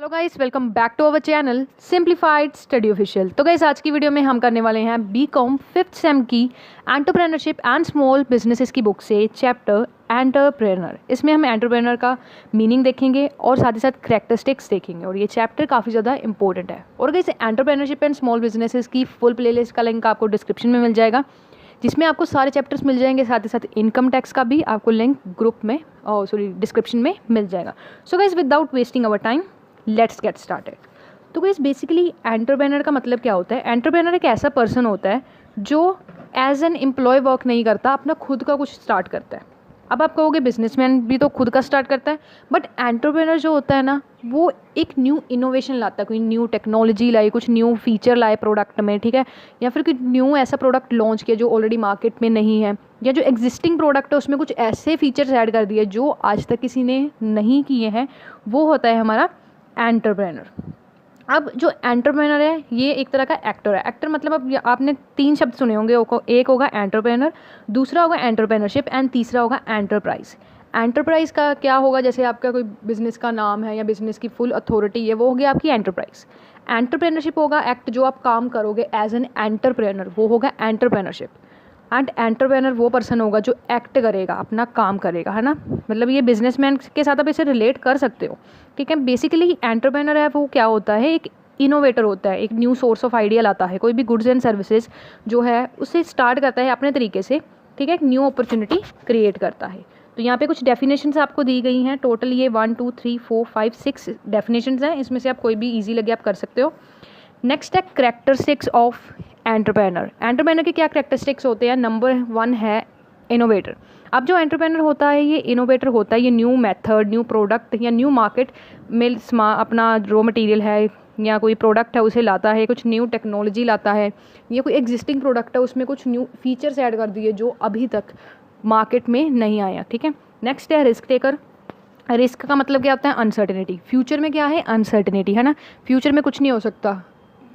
Hello guys, welcome back to our channel simplified study official. तो guys आज की video में हम करने वाले हैं बीकॉम 5th सेम की एंटरप्रेन्योरशिप एंड स्मॉल बिजनेसेस की बुक से चैप्टर एंटरप्रेन्योर। इसमें हम एंटरप्रेन्योर का मीनिंग देखेंगे और साथ ही साथ करैक्टरिस्टिक्स देखेंगे और ये चैप्टर काफ़ी ज़्यादा इंपॉर्टेंट है। और guys entrepreneurship and small businesses की फुल प्लेलिस्ट का लिंक आपको डिस्क्रिप्शन में मिल जाएगा, जिसमें आपको सारे चैप्टर्स मिल जाएंगे। साथ ही साथ इनकम टैक्स का भी आपको लिंक ग्रुप में डिस्क्रिप्शन में मिल जाएगा। So guys without wasting our time let's get started. तो गाइस बेसिकली एंटरप्रेन्योर का मतलब क्या होता है? एंटरप्रेन्योर एक ऐसा पर्सन होता है जो एज एन एम्प्लॉय वर्क नहीं करता, अपना खुद का कुछ स्टार्ट करता है। अब आप कहोगे बिजनेसमैन भी तो खुद का स्टार्ट करता है, बट एंटरप्रेन्योर जो होता है ना, वो एक न्यू इनोवेशन लाता है, कोई न्यू टेक्नोलॉजी लाए, कुछ न्यू फीचर लाए प्रोडक्ट में, ठीक है, या फिर कोई न्यू ऐसा प्रोडक्ट लॉन्च किया जो ऑलरेडी मार्केट में नहीं है, या जो एग्जिस्टिंग प्रोडक्ट है उसमें कुछ ऐसे फीचर्स ऐड कर दिए जो आज तक किसी ने नहीं किए हैं। वो होता है हमारा एंटरप्रेन्योर। अब जो एंटरप्रेन्योर है ये एक तरह का एक्टर है। एक्टर मतलब अब आपने 3 शब्द सुने होंगे, एक होगा एंटरप्रेन्योर, दूसरा होगा एंटरप्रेन्योरशिप एंड तीसरा होगा एंटरप्राइज। एंटरप्राइज का क्या होगा? जैसे आपका कोई बिजनेस का नाम है या बिजनेस की फुल अथॉरिटी है, वो होगी आपकी एंटरप्राइज। एंटरप्रेन्योरशिप होगा एक्ट जो आप काम करोगे एज एन एंटरप्रेन्योर, वो होगा एंटरप्रेन्योरशिप। एंड एंटरप्रेन्योर वो पर्सन होगा जो एक्ट करेगा, अपना काम करेगा, है ना। मतलब ये बिजनेसमैन के साथ आप इसे रिलेट कर सकते हो, ठीक है। बेसिकली एंटरप्रेन्योर है वो क्या होता है? एक इनोवेटर होता है, एक न्यू सोर्स ऑफ आइडिया लाता है, कोई भी गुड्स एंड सर्विसेज जो है उसे स्टार्ट करता है अपने तरीके से, ठीक है, एक न्यू अपॉर्चुनिटी क्रिएट करता है। तो यहाँ पे कुछ डेफिनेशंस आपको दी गई हैं, टोटल ये 1 2 3 4 5 6 डेफिनेशंस हैं। इसमें से आप कोई भी ईजी लगे आप कर सकते हो। नेक्स्ट है करैक्टरिस्टिक्स ऑफ एंटरप्रेन्योर। एंटरप्रेन्योर के क्या करैक्टरिस्टिक्स होते हैं? नंबर 1 है इनोवेटर। अब जो एंटरप्रेन्योर होता है ये इनोवेटर होता है, ये न्यू मेथड, न्यू प्रोडक्ट या न्यू मार्केट में अपना रॉ मटेरियल है या कोई प्रोडक्ट है उसे लाता है, कुछ न्यू टेक्नोलॉजी लाता है, या कोई एग्जिस्टिंग प्रोडक्ट है उसमें कुछ न्यू फीचर्स ऐड कर दिए जो अभी तक मार्केट में नहीं आया, ठीक है। नेक्स्ट है रिस्क टेकर। रिस्क का मतलब क्या होता है? अनसर्टेनिटी। फ्यूचर में क्या है? अनसर्टेनिटी, है ना। फ्यूचर में कुछ नहीं हो सकता,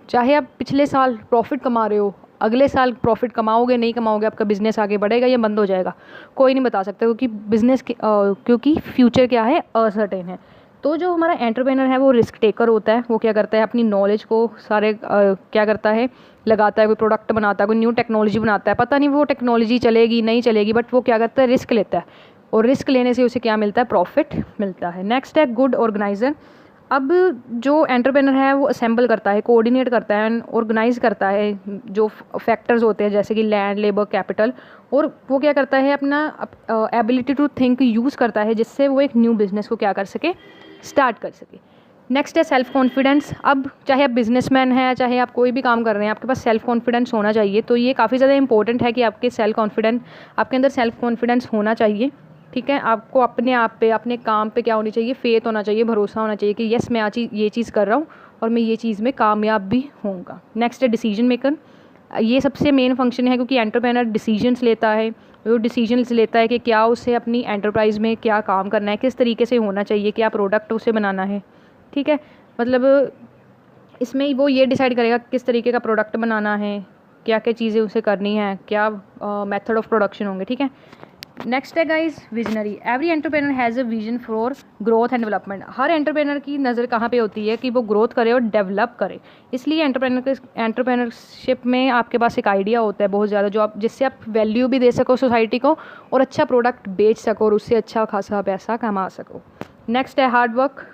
चाहे आप पिछले साल प्रॉफिट कमा रहे हो, अगले साल प्रॉफिट कमाओगे नहीं कमाओगे, आपका बिजनेस आगे बढ़ेगा या बंद हो जाएगा, कोई नहीं बता सकता, क्योंकि फ्यूचर क्या है? अनसर्टेन है। तो जो हमारा एंटरप्रेन्योर है वो रिस्क टेकर होता है। वो क्या करता है? अपनी नॉलेज को सारे क्या करता है? लगाता है, कोई प्रोडक्ट बनाता है, कोई न्यू टेक्नोलॉजी बनाता है, पता नहीं वो टेक्नोलॉजी चलेगी नहीं चलेगी, बट वो क्या करता है? रिस्क लेता है, और रिस्क लेने से उसे क्या मिलता है? प्रॉफिट मिलता है। नेक्स्ट है गुड ऑर्गेनाइजर। अब जो एंटरप्रेन्योर है वो असेंबल करता है, कोऑर्डिनेट करता है, ऑर्गेनाइज करता है जो फैक्टर्स होते हैं जैसे कि लैंड, लेबर, कैपिटल, और वो क्या करता है? अपना एबिलिटी टू थिंक यूज़ करता है जिससे वो एक न्यू बिजनेस को क्या कर सके? स्टार्ट कर सके। नेक्स्ट है सेल्फ कॉन्फिडेंस। अब चाहे आप बिजनेसमैन हैं, चाहे आप कोई भी काम कर रहे हैं, आपके पास सेल्फ कॉन्फिडेंस होना चाहिए। तो ये काफ़ी ज़्यादा इंपॉर्टेंट है कि आपके अंदर सेल्फ कॉन्फिडेंस होना चाहिए, ठीक है। आपको अपने आप पे, अपने काम पे क्या होनी चाहिए? फेथ होना चाहिए, भरोसा होना चाहिए कि यस मैं आज ये चीज़ कर रहा हूँ और मैं ये चीज़ में कामयाब भी होऊंगा। नेक्स्ट है डिसीजन मेकर। ये सबसे मेन फंक्शन है क्योंकि एंटरप्रेन्योर डिसीजंस लेता है। वो डिसीजंस लेता है कि क्या उसे अपनी एंटरप्राइज में क्या काम करना है, किस तरीके से होना चाहिए, क्या प्रोडक्ट उसे बनाना है, ठीक है। मतलब इसमें वो ये डिसाइड करेगा किस तरीके का प्रोडक्ट बनाना है, क्या क्या चीज़ें उसे करनी है, क्या मेथड ऑफ प्रोडक्शन होंगे, ठीक है। नेक्स्ट है guys visionary. Every entrepreneur has a vision for growth and development. Her entrepreneur की नज़र कहाँ पे होती है? कि वो ग्रोथ करे और डेवलप करे। इसलिए एंटरप्रेन्योरशिप में आपके पास एक आइडिया होता है बहुत ज़्यादा, जिससे आप वैल्यू भी दे सको सोसाइटी को और अच्छा प्रोडक्ट बेच सको और उससे अच्छा खासा पैसा कमा सको। नेक्स्ट है hard work.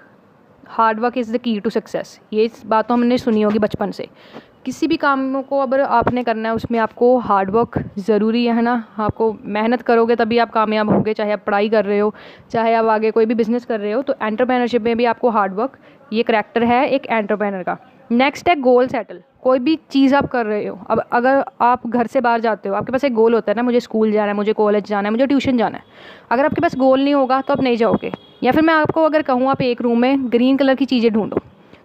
Hard work is the key to success. ये बात तो हमने सुनी होगी बचपन से। किसी भी काम को अगर आपने करना है उसमें आपको हार्ड वर्क ज़रूरी है ना। आपको मेहनत करोगे तभी आप कामयाब होगे, चाहे आप पढ़ाई कर रहे हो, चाहे आप आगे कोई भी बिजनेस कर रहे हो। तो एंटरप्रेन्योरशिप में भी आपको हार्ड वर्क, ये करैक्टर है एक एंटरप्रेन्योर का। नेक्स्ट है गोल सेटल। कोई भी चीज़ आप कर रहे हो, अब अगर आप घर से बाहर जाते हो, आपके पास एक गोल होता है ना, मुझे स्कूल जाना है, मुझे कॉलेज जाना है, मुझे ट्यूशन जाना है। अगर आपके पास गोल नहीं होगा तो आप नहीं जाओगे। या फिर मैं आपको अगर कहूँ आप एक रूम में ग्रीन कलर की चीज़ें ढूंढो,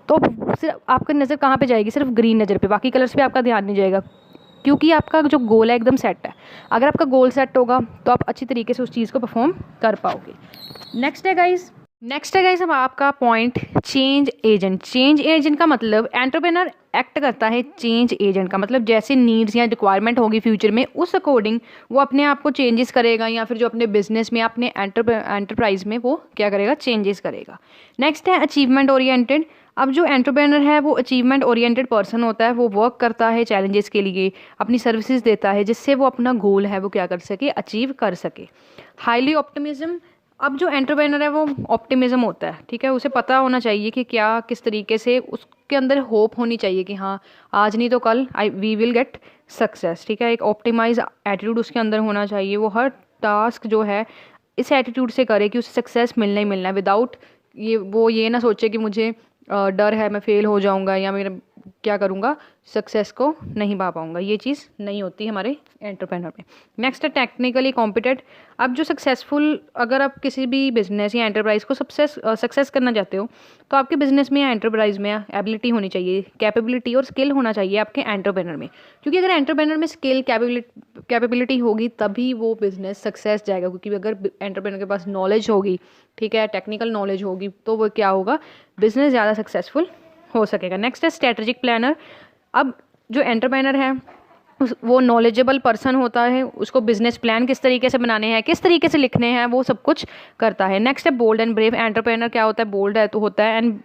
तो सिर्फ आपकी नज़र कहाँ पे जाएगी? सिर्फ ग्रीन नज़र पे, बाकी कलर्स पे आपका ध्यान नहीं जाएगा, क्योंकि आपका जो गोल है एकदम सेट है। अगर आपका गोल सेट होगा तो आप अच्छी तरीके से उस चीज़ को परफॉर्म कर पाओगे। नेक्स्ट है गाइज नेक्स्ट है गाइस अब आपका point change agent. Change agent का मतलब एंटरप्रेन्योर एक्ट करता है चेंज एजेंट का मतलब जैसे नीड्स या रिक्वायरमेंट होगी फ्यूचर में उस अकॉर्डिंग वो अपने आप को चेंजेस करेगा या फिर जो अपने बिजनेस में अपने एंटरप्राइज में वो क्या करेगा, चेंजेस करेगा। नेक्स्ट है अचीवमेंट ओरिएंटेड। अब जो एंटरप्रेन्योर है वो अचीवमेंट ओरिएंटेड पर्सन होता है, वो वर्क करता है चैलेंजेस के लिए, अपनी सर्विसेज देता है जिससे वो अपना गोल है वो क्या कर सके, अचीव कर सके। Highly optimism. अब जो एंटरप्रेन्योर है वो ऑप्टिमिज्म होता है, ठीक है, उसे पता होना चाहिए कि क्या किस तरीके से उसके अंदर होप होनी चाहिए कि हाँ आज नहीं तो कल वी विल गेट सक्सेस, ठीक है। एक ऑप्टिमाइज एटीट्यूड उसके अंदर होना चाहिए, वो हर टास्क जो है इस एटीट्यूड से करे कि उसे सक्सेस मिलना ही मिलना है, विदाउट ये ना सोचे कि मुझे डर है मैं फेल हो जाऊंगा या मेरा क्या करूंगा, सक्सेस को नहीं पा पाऊंगा, ये चीज़ नहीं होती हमारे एंटरप्रेन्योर में। नेक्स्ट है टेक्निकली कॉम्पिटेंट। अब जो सक्सेसफुल, अगर आप किसी भी बिजनेस या एंटरप्राइज को सक्सेस करना चाहते हो तो आपके बिजनेस में या एंटरप्राइज में एबिलिटी होनी चाहिए, कैपेबिलिटी और स्किल होना चाहिए आपके एंटरप्रेन्योर में, क्योंकि अगर एंटरप्रेन्योर में स्किल कैपेबिलिटी होगी तभी वो बिजनेस सक्सेस जाएगा। क्योंकि अगर एंटरप्रेन्योर के पास नॉलेज होगी, ठीक है, टेक्निकल नॉलेज होगी, तो वो क्या होगा, बिजनेस ज़्यादा सक्सेसफुल हो सकेगा। नेक्स्ट है स्ट्रेटेजिक प्लानर। अब जो एंटरप्रेन्योर है वो नॉलेजेबल पर्सन होता है, उसको बिजनेस प्लान किस तरीके से बनाने हैं, किस तरीके से लिखने हैं, वो सब कुछ करता है। नेक्स्ट है बोल्ड एंड ब्रेव। एंटरप्रेन्योर क्या होता है, बोल्ड है तो होता है एंड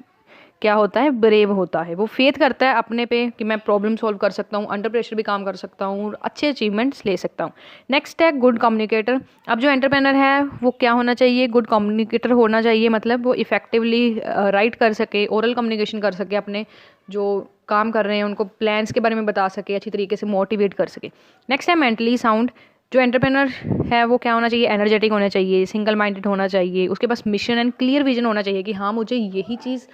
क्या होता है, ब्रेव होता है। वो फेथ करता है अपने पे कि मैं प्रॉब्लम सॉल्व कर सकता हूँ, अंडर प्रेशर भी काम कर सकता हूँ, अच्छे अचीवमेंट्स ले सकता हूँ। नेक्स्ट है गुड कम्युनिकेटर। अब जो एंटरप्रेन्योर है वो क्या होना चाहिए, गुड कम्युनिकेटर होना चाहिए, मतलब वो इफेक्टिवली राइट कर सके, ओरल कम्युनिकेशन कर सके, अपने जो काम कर रहे हैं उनको प्लान्स के बारे में बता सके, अच्छी तरीके से मोटिवेट कर सके। नेक्स्ट है मेंटली साउंड। जो एंटरप्रेन्योर है वो क्या होना चाहिए, एनर्जेटिक होना चाहिए, सिंगल माइंडेड होना चाहिए, उसके पास मिशन एंड क्लियर विजन होना चाहिए कि हाँ मुझे यही चीज़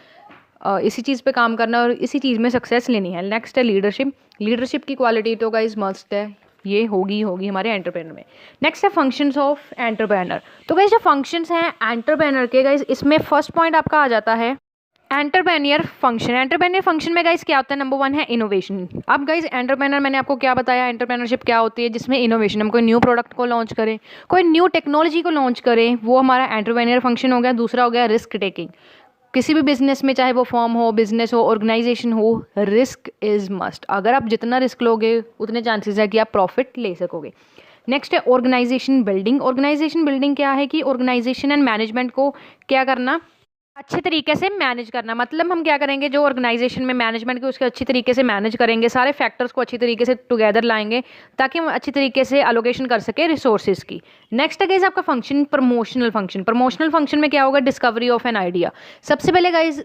इसी चीज़ पे काम करना और इसी चीज़ में सक्सेस लेनी है। नेक्स्ट है लीडरशिप। लीडरशिप की क्वालिटी तो गाइस मस्ट है, ये होगी हमारे एंटरप्रेन्योर में। नेक्स्ट है फंक्शंस ऑफ एंटरप्रेन्योर। तो गाइस जो फंक्शंस हैं एंटरप्रेन्योर के, गाइस इसमें फर्स्ट पॉइंट आपका आ जाता है एंटरप्रेन्योर फंक्शन। एंटरप्रेन्योर फंक्शन में गाइस क्या होता है, नंबर 1 है इनोवेशन। अब गाइस एंटरप्रेन्योर मैंने आपको क्या बताया, एंटरप्रेन्योरशिप क्या होती है, जिसमें इनोवेशन, हम कोई न्यू प्रोडक्ट को लॉन्च करें, कोई न्यू टेक्नोलॉजी को लॉन्च करें, वो हमारा एंटरप्रेन्योर फंक्शन हो गया। दूसरा हो गया रिस्क टेकिंग। किसी भी बिजनेस में, चाहे वो फॉर्म हो, बिजनेस हो, ऑर्गेनाइजेशन हो, रिस्क इज मस्ट। अगर आप जितना रिस्क लोगे उतने चांसेस है कि आप प्रॉफिट ले सकोगे। नेक्स्ट है ऑर्गेनाइजेशन बिल्डिंग। ऑर्गेनाइजेशन बिल्डिंग क्या है कि ऑर्गेनाइजेशन एंड मैनेजमेंट को क्या करना, अच्छे तरीके से मैनेज करना। मतलब हम क्या करेंगे, जो ऑर्गेनाइजेशन में मैनेजमेंट के उसके अच्छी तरीके से मैनेज करेंगे, सारे फैक्टर्स को अच्छी तरीके से टुगेदर लाएंगे ताकि हम अच्छी तरीके से अलोकेशन कर सके रिसोर्सेज की। नेक्स्ट है गाइज आपका function promotional function. Promotional function में क्या होगा, डिस्कवरी ऑफ एन आइडिया। सबसे पहले गाइज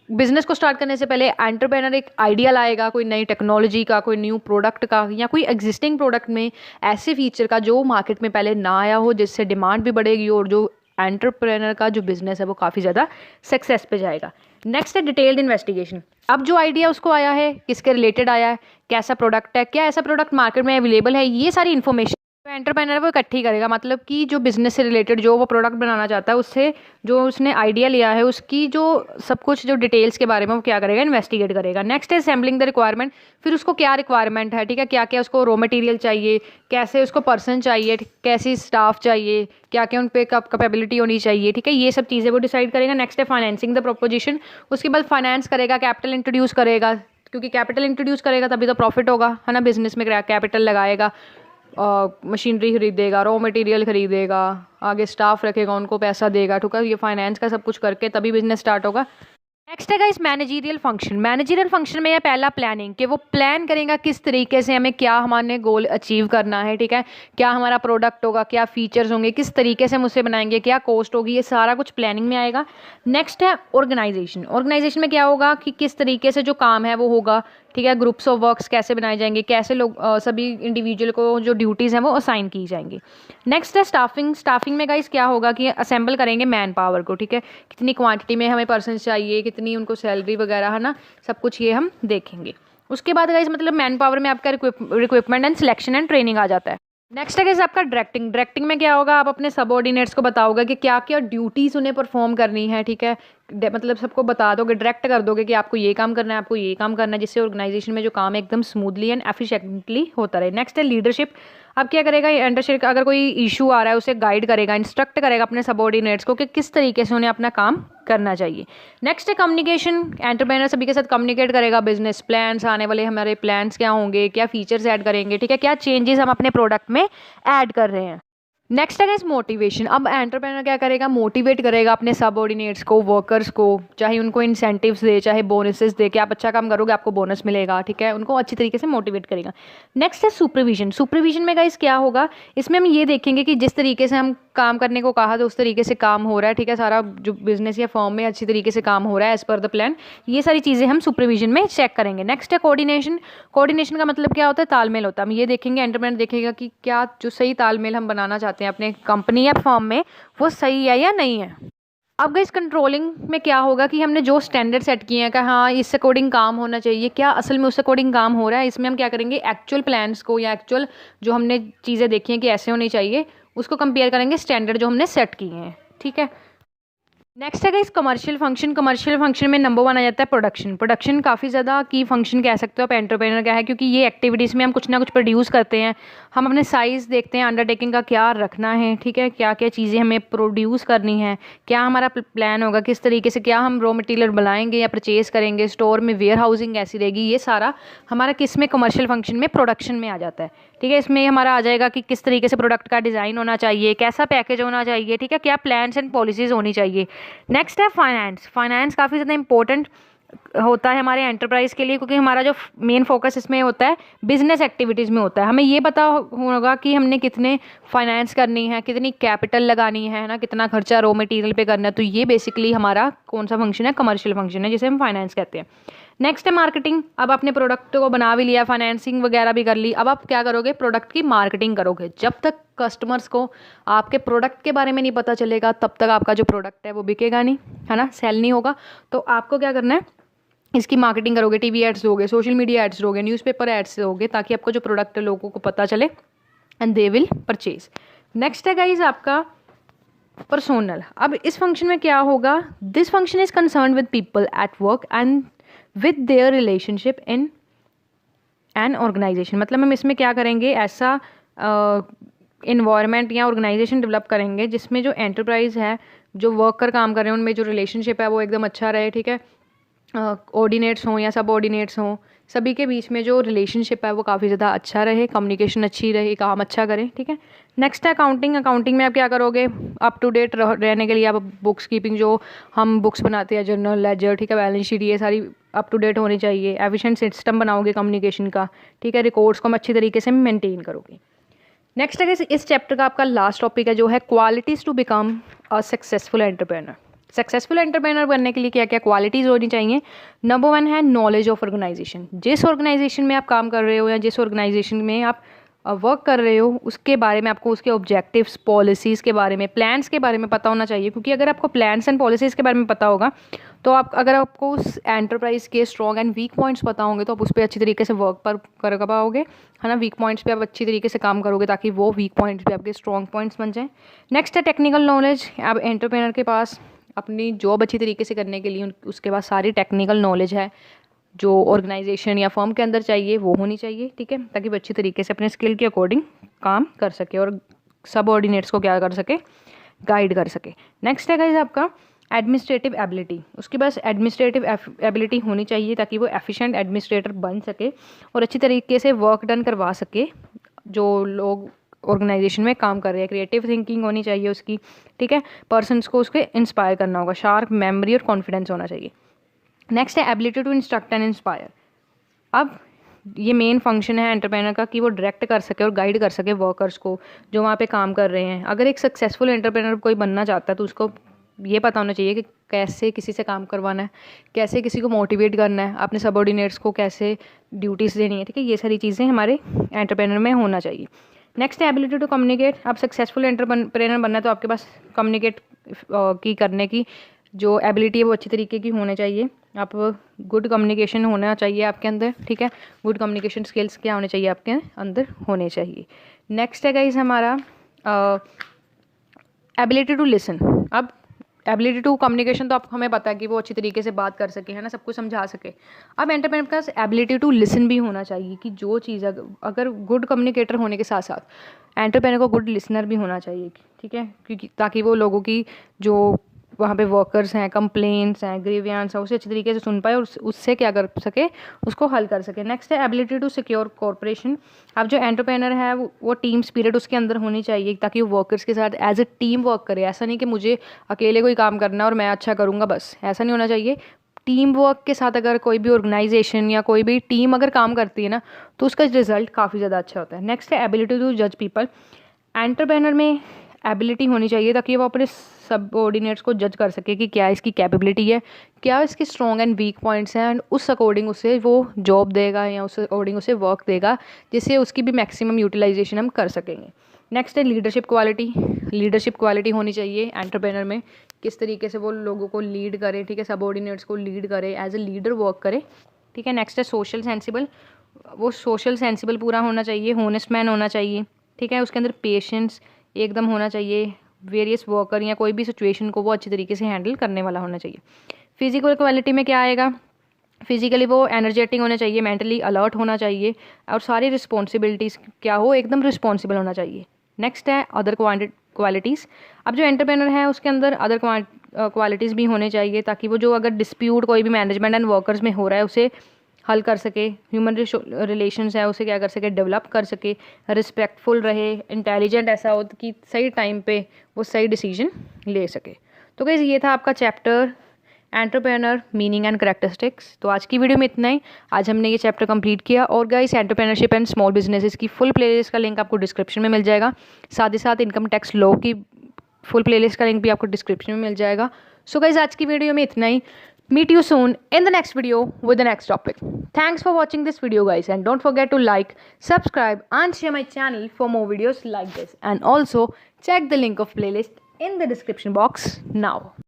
बिजनेस को स्टार्ट करने से पहले एंटरप्रेन्योर एक आइडिया लाएगा, कोई नई टेक्नोलॉजी का, कोई न्यू प्रोडक्ट का, या कोई एग्जिस्टिंग प्रोडक्ट में ऐसे फीचर का जो मार्केट में पहले ना आया हो, जिससे डिमांड भी बढ़ेगी और जो एंटरप्रेन्योर का जो बिजनेस है वो काफ़ी ज़्यादा सक्सेस पे जाएगा। नेक्स्ट है डिटेल्ड इन्वेस्टिगेशन। अब जो आइडिया उसको आया है, किसके रिलेटेड आया है, कैसा प्रोडक्ट है, क्या ऐसा प्रोडक्ट मार्केट में अवेलेबल है, ये सारी इन्फॉर्मेशन तो एंटरप्रेन्योर वो इकट्ठी करेगा। मतलब कि जो बिजनेस से रिलेटेड जो वो प्रोडक्ट बनाना चाहता है, उससे जो उसने आइडिया लिया है उसकी जो सब कुछ जो डिटेल्स के बारे में वो क्या करेगा, इन्वेस्टिगेट करेगा। नेक्स्ट है सैम्पलिंग द रिक्वायरमेंट। फिर उसको क्या रिक्वायरमेंट है, ठीक है, क्या क्या उसको रॉ मटेरियल चाहिए, कैसे उसको पर्सन चाहिए, कैसी स्टाफ चाहिए, क्या क्या उन पर कैपेबिलिटी होनी चाहिए, ठीक है, ये सब चीज़ें वो डिसाइड करेगा। नेक्स्ट है फाइनेंसिंग द प्रोपोजिशन। उसके बाद फाइनेंस करेगा, कैपिटल इंट्रोड्यूस करेगा, क्योंकि कैपिटल इंट्रोड्यूस करेगा तभी तो प्रॉफिट होगा, है ना। बिजनेस में कैपिटल लगाएगा, मशीनरी खरीदेगा, रॉ मटेरियल खरीदेगा, आगे स्टाफ रखेगा, उनको पैसा देगा, ठीक है, ये फाइनेंस का सब कुछ करके तभी बिजनेस स्टार्ट होगा। नेक्स्ट है guys managerial function. Managerial function में यह पहला प्लानिंग, कि वो प्लान करेगा किस तरीके से हमें क्या हमारे गोल अचीव करना है, ठीक है, क्या हमारा प्रोडक्ट होगा, क्या फीचर्स होंगे, किस तरीके से हम उसे बनाएंगे, क्या कॉस्ट होगी, ये सारा कुछ प्लानिंग में आएगा। नेक्स्ट है ऑर्गेनाइजेशन। ऑर्गेनाइजेशन में क्या होगा कि किस तरीके से जो काम है वो होगा, ठीक है, ग्रुप्स ऑफ वर्क्स कैसे बनाए जाएंगे, कैसे लोग सभी इंडिविजुअल को जो ड्यूटीज़ हैं वो असाइन की जाएंगी। नेक्स्ट है स्टाफिंग। स्टाफिंग में गाइस क्या होगा कि असेंबल करेंगे मैन पावर को, ठीक है, कितनी क्वांटिटी में हमें पर्सन चाहिए, कितनी उनको सैलरी वगैरह, है ना, सब कुछ ये हम देखेंगे। उसके बाद गाइस मतलब मैन पावर में आपका requirement and selection and training आ जाता है। नेक्स्ट है गाइस आपका डायरेक्टिंग। डायरेक्टिंग में क्या होगा, आप अपने सबऑर्डिनेट्स को बताओगे कि क्या क्या ड्यूटीज़ उन्हें परफॉर्म करनी है, ठीक है, मतलब सबको बता दोगे, डायरेक्ट कर दोगे कि आपको ये काम करना है, आपको ये काम करना है, जिससे ऑर्गेनाइजेशन में जो काम है एकदम स्मूथली एंड एफिशिएंटली होता रहे। नेक्स्ट है लीडरशिप। अब क्या करेगा एंटरशिप, अगर कोई इशू आ रहा है उसे गाइड करेगा, इंस्ट्रक्ट करेगा अपने सबऑर्डिनेट्स को कि किस तरीके से उन्हें अपना काम करना चाहिए। नेक्स्ट है कम्युनिकेशन। एंटरप्रेन्योर सभी के साथ कम्युनिकेट करेगा, बिजनेस प्लान्स, आने वाले हमारे प्लान्स क्या होंगे, क्या फीचर्स ऐड करेंगे, ठीक है, क्या चेंजेस हम अपने प्रोडक्ट में ऐड कर रहे हैं। नेक्स्ट है गाइस मोटिवेशन। अब एंटरप्रेन्योर क्या करेगा, मोटिवेट करेगा अपने सबऑर्डिनेट्स को, वर्कर्स को, चाहे उनको इंसेंटिव्स दे, चाहे बोनसेस दे, कि आप अच्छा काम करोगे आपको बोनस मिलेगा, ठीक है, उनको अच्छी तरीके से मोटिवेट करेगा। नेक्स्ट है सुपरविजन। सुपरविजन में गाइस क्या होगा, इसमें हम ये देखेंगे कि जिस तरीके से हम काम करने को कहा तो उस तरीके से काम हो रहा है, ठीक है, सारा जो बिजनेस या फर्म में अच्छी तरीके से काम हो रहा है एज पर द प्लान, ये सारी चीज़ें हम सुपरविजन में चेक करेंगे। नेक्स्ट है कोऑर्डिनेशन। कोऑर्डिनेशन का मतलब क्या होता है, तालमेल होता है। हम ये देखेंगे, एंटरप्रेन्योर देखेगा कि क्या जो सही तालमेल हम बनाना चाहते हैं अपने कंपनी या फर्म में वो सही है या नहीं है। अब गाइस कंट्रोलिंग में क्या होगा कि हमने जो स्टैंडर्ड सेट किए हैं कि हाँ इस अकॉर्डिंग काम होना चाहिए, क्या असल में उस अकॉर्डिंग काम हो रहा है, इसमें हम क्या करेंगे, एक्चुअल प्लान्स को या एक्चुअल जो हमने चीज़ें देखी हैं कि ऐसे होनी चाहिए उसको कंपेयर करेंगे स्टैंडर्ड जो हमने सेट किए हैं, ठीक है। नेक्स्ट है guys commercial function. Commercial function में नंबर 1 आ जाता है प्रोडक्शन। प्रोडक्शन काफ़ी ज़्यादा की फंक्शन कह सकते हो आप एंटरप्रेन्योर का है, क्योंकि ये एक्टिविटीज़ में हम कुछ ना कुछ प्रोड्यूस करते हैं, हम अपने साइज़ देखते हैं, अंडरटेकिंग का क्या रखना है, ठीक है, क्या क्या चीज़ें हमें प्रोड्यूस करनी है, क्या हमारा प्लान होगा, किस तरीके से क्या हम रॉ मटेरियल बनाएंगे या परचेज़ करेंगे, स्टोर में वेयर हाउसिंग कैसी रहेगी, ये सारा हमारा किस में, कमर्शियल फंक्शन में, प्रोडक्शन में आ जाता है, ठीक है। इसमें हमारा आ जाएगा कि किस तरीके से प्रोडक्ट का डिज़ाइन होना चाहिए, कैसा पैकेज होना चाहिए, ठीक है, क्या प्लान्स एंड पॉलिसीज़ होनी चाहिए। नेक्स्ट है फाइनेंस। फाइनेंस काफ़ी ज़्यादा इंपॉर्टेंट होता है हमारे एंटरप्राइज के लिए, क्योंकि हमारा जो मेन फोकस इसमें होता है बिजनेस एक्टिविटीज़ में होता है। हमें ये पता होगा कि हमने कितने फाइनेंस करनी है, कितनी कैपिटल लगानी है ना, कितना खर्चा रॉ मटेरियल पे करना है। तो ये बेसिकली हमारा कौन सा फंक्शन है, कमर्शियल फंक्शन है, जिसे हम फाइनेंस कहते हैं। नेक्स्ट है मार्केटिंग। अब अपने प्रोडक्ट को बना भी लिया, फाइनेंसिंग वगैरह भी कर ली, अब आप क्या करोगे, प्रोडक्ट की मार्केटिंग करोगे। जब तक कस्टमर्स को आपके प्रोडक्ट के बारे में नहीं पता चलेगा तब तक आपका जो प्रोडक्ट है वो बिकेगा नहीं, है ना, सेल नहीं होगा। तो आपको क्या करना है, इसकी मार्केटिंग करोगे, टीवी एड्स दोगे, सोशल मीडिया एड्स दोगे, न्यूज़पेपर एड्स दोगे, ताकि आपका जो प्रोडक्ट है लोगों को पता चले and they will purchase. Next है गाइज आपका पर्सोनल। अब इस फंक्शन में क्या होगा, this function is concern with people at work and with their relationship in an organisation. मतलब हम इसमें क्या करेंगे, ऐसा इन्वायरमेंट या ऑर्गेनाइजेशन डेवलप करेंगे जिसमें जो एंटरप्राइज है, जो वर्कर काम कर रहे हैं, उनमें जो रिलेशनशिप है वो एकदम अच्छा रहे, ठीक है, ऑर्डिनेट्स हों या सब ऑर्डिनेट्स हों, सभी के बीच में जो रिलेशनशिप है वो काफ़ी ज़्यादा अच्छा रहे, कम्युनिकेशन अच्छी रहे, काम अच्छा करें, ठीक है। नेक्स्ट है अकाउंटिंग। अकाउंटिंग में आप क्या करोगे, अप टू डेट रहने के लिए आप बुक्स कीपिंग, जो हम बुक्स बनाते हैं, जर्नल, लेजर, ठीक है, बैलेंस शीट, ये सारी अप टू डेट होनी चाहिए। एफिशिएंट सिस्टम बनाओगे कम्युनिकेशन का, ठीक है, रिकॉर्ड्स को हम अच्छी तरीके से मेंटेन करोगे। नेक्स्ट है इस चैप्टर का आपका लास्ट टॉपिक है जो है qualities to become a successful entrepreneur. Successful entrepreneur बनने के लिए क्या क्या क्वालिटीज़ होनी चाहिए। नंबर 1 है नॉलेज ऑफ ऑर्गेनाइजेशन। जिस ऑर्गेनाइजेशन में आप काम कर रहे हो या जिस ऑर्गेनाइजेशन में आप वर्क कर रहे हो उसके बारे में आपको, उसके ऑब्जेक्टिव्स, पॉलिसीज़ के बारे में, प्लान्स के बारे में पता होना चाहिए। क्योंकि अगर आपको प्लान्स एंड पॉलिसीज़ के बारे में पता होगा तो अगर आपको उस एंटरप्राइज के स्ट्रॉन्ग एंड वीक पॉइंट्स पता होंगे तो आप उस पर अच्छी तरीके से वर्क पर कर पाओगे, है ना। वीक पॉइंट्स पे आप अच्छी तरीके से काम करोगे ताकि वो वीक पॉइंट्स पे आपके स्ट्रॉन्ग पॉइंट्स बन जाएं। नेक्स्ट है टेक्निकल नॉलेज। अब एंटरप्रेन्योर के पास अपनी जॉब अच्छी तरीके से करने के लिए उसके पास सारी टेक्निकल नॉलेज है जो ऑर्गेनाइजेशन या फर्म के अंदर चाहिए वो होनी चाहिए, ठीक है, ताकि वो अच्छी तरीके से अपने स्किल के अकॉर्डिंग काम कर सके और सब ऑर्डिनेट्स को क्या कर सके, गाइड कर सके। नेक्स्ट है गाइस आपका एडमिनिस्ट्रेटिव एबिलिटी। उसके पास एडमिनिस्ट्रेटिव एबिलिटी होनी चाहिए ताकि वो एफिशिएंट एडमिनिस्ट्रेटर बन सके और अच्छी तरीके से वर्क डन करवा सके जो लोग ऑर्गेनाइजेशन में काम कर रहे हैं। क्रिएटिव थिंकिंग होनी चाहिए उसकी, ठीक है, पर्सनस को उसके इंस्पायर करना होगा, शार्प मेमोरी और कॉन्फिडेंस होना चाहिए। नेक्स्ट है ability to instruct and inspire. अब ये मेन फंक्शन है एंटरप्रेन्योर का कि वो डायरेक्ट कर सके और गाइड कर सके वर्कर्स को जो वहाँ पे काम कर रहे हैं। अगर एक सक्सेसफुल एंटरप्रेन्योर कोई बनना चाहता है तो उसको ये पता होना चाहिए कि कैसे किसी से काम करवाना है, कैसे किसी को मोटिवेट करना है, अपने सबऑर्डिनेट्स को कैसे ड्यूटीज़ देनी है, ठीक है, ये सारी चीज़ें हमारे एंटरप्रेन्योर में होना चाहिए। नेक्स्ट है एबिलिटी टू कम्युनिकेट। आप सक्सेसफुल एंटरप्रेन्योर बनना है तो आपके पास कम्युनिकेट की करने की जो एबिलिटी है वो अच्छी तरीके की होनी चाहिए। आप गुड कम्युनिकेशन होना चाहिए आपके अंदर, ठीक है, गुड कम्युनिकेशन स्किल्स क्या होने चाहिए आपके अंदर होने चाहिए। नेक्स्ट है गाइस हमारा एबिलिटी टू लिसन। अब एबिलिटी टू कम्युनिकेशन तो आप हमें पता है कि वो अच्छी तरीके से बात कर सके, है ना, सबको समझा सके। अब एंटरप्रेन्योर के पास एबिलिटी टू लिसन भी होना चाहिए कि जो चीज़ अगर गुड कम्युनिकेटर होने के साथ साथ एंटरप्रेन्योर को गुड लिसनर भी होना चाहिए, ठीक है, क्योंकि ताकि वो लोगों की जो वहाँ पे वर्कर्स हैं, कंप्लेंट्स हैं, ग्रीवियंस हैं, उसे अच्छी तरीके से सुन पाए और उससे क्या कर सके, उसको हल कर सके। नेक्स्ट है एबिलिटी टू सिक्योर कॉर्पोरेशन। अब जो एंटरप्रेन्योर है वो टीम स्पिरिट उसके अंदर होनी चाहिए ताकि वो वर्कर्स के साथ एज ए टीम वर्क करे। ऐसा नहीं कि मुझे अकेले कोई काम करना है और मैं अच्छा करूँगा, बस ऐसा नहीं होना चाहिए। टीम वर्क के साथ अगर कोई भी ऑर्गेनाइजेशन या कोई भी टीम अगर काम करती है ना, तो उसका रिजल्ट काफ़ी ज़्यादा अच्छा होता है। नेक्स्ट है एबिलिटी टू जज पीपल। एंटरप्रेन्योर में एबिलिटी होनी चाहिए ताकि वो अपने सबऑर्डिनेट्स को जज कर सके कि क्या इसकी कैपेबिलिटी है, क्या इसके स्ट्रॉन्ग एंड वीक पॉइंट्स हैं, एंड उस अकॉर्डिंग उसे वो जॉब देगा या उस अकॉर्डिंग उसे वर्क देगा जिससे उसकी भी मैक्सिमम यूटिलाइजेशन हम कर सकेंगे। नेक्स्ट है लीडरशिप क्वालिटी। लीडरशिप क्वालिटी होनी चाहिए एंटरप्रेन्योर में, किस तरीके से वो लोगों को लीड करे, ठीक है, सबऑर्डिनेट्स को लीड करे, एज ए लीडर वर्क करे, ठीक है। नेक्स्ट है सोशल सेंसिबल। वो सोशल सेंसिबल पूरा होना चाहिए, होनेस्ट मैन होना चाहिए, ठीक है, उसके अंदर पेशेंस एकदम होना चाहिए, वेरियस वर्कर या कोई भी सिचुएशन को वो अच्छी तरीके से हैंडल करने वाला होना चाहिए। फिजिकल क्वालिटी में क्या आएगा, फिजिकली वो एनर्जेटिक होना चाहिए, मेंटली अलर्ट होना चाहिए और सारी रिस्पॉन्सिबिलिटीज़ क्या हो, एकदम रिस्पॉन्सिबल होना चाहिए। नेक्स्ट है अदर क्वालिटीज़। अब जो एंटरप्रेन्योर है उसके अंदर अदर क्वालिटीज़ भी होने चाहिए ताकि वो जो अगर डिस्प्यूट कोई भी मैनेजमेंट एंड वर्कर्स में हो रहा है उसे हल कर सके, ह्यूमन रिलेशंस है उसे क्या कर सके, डेवलप कर सके, रिस्पेक्टफुल रहे, इंटेलिजेंट ऐसा हो कि सही टाइम पे वो सही डिसीजन ले सके। तो गाइस ये था आपका chapter entrepreneur meaning and characteristics. तो आज की वीडियो में इतना ही। आज हमने ये चैप्टर कंप्लीट किया और guys entrepreneurship and small businesses की फुल प्लेलिस्ट का लिंक आपको डिस्क्रिप्शन में मिल जाएगा। साथ ही साथ इनकम टैक्स लॉ की फुल प्लेलिस्ट का लिंक भी आपको डिस्क्रिप्शन में मिल जाएगा। सो गाइस आज की वीडियो में इतना ही। Meet you soon in the next video with the next topic. Thanks for watching this video guys, and don't forget to like, subscribe and share my channel for more videos like this, and also check the link of playlist in the description box now.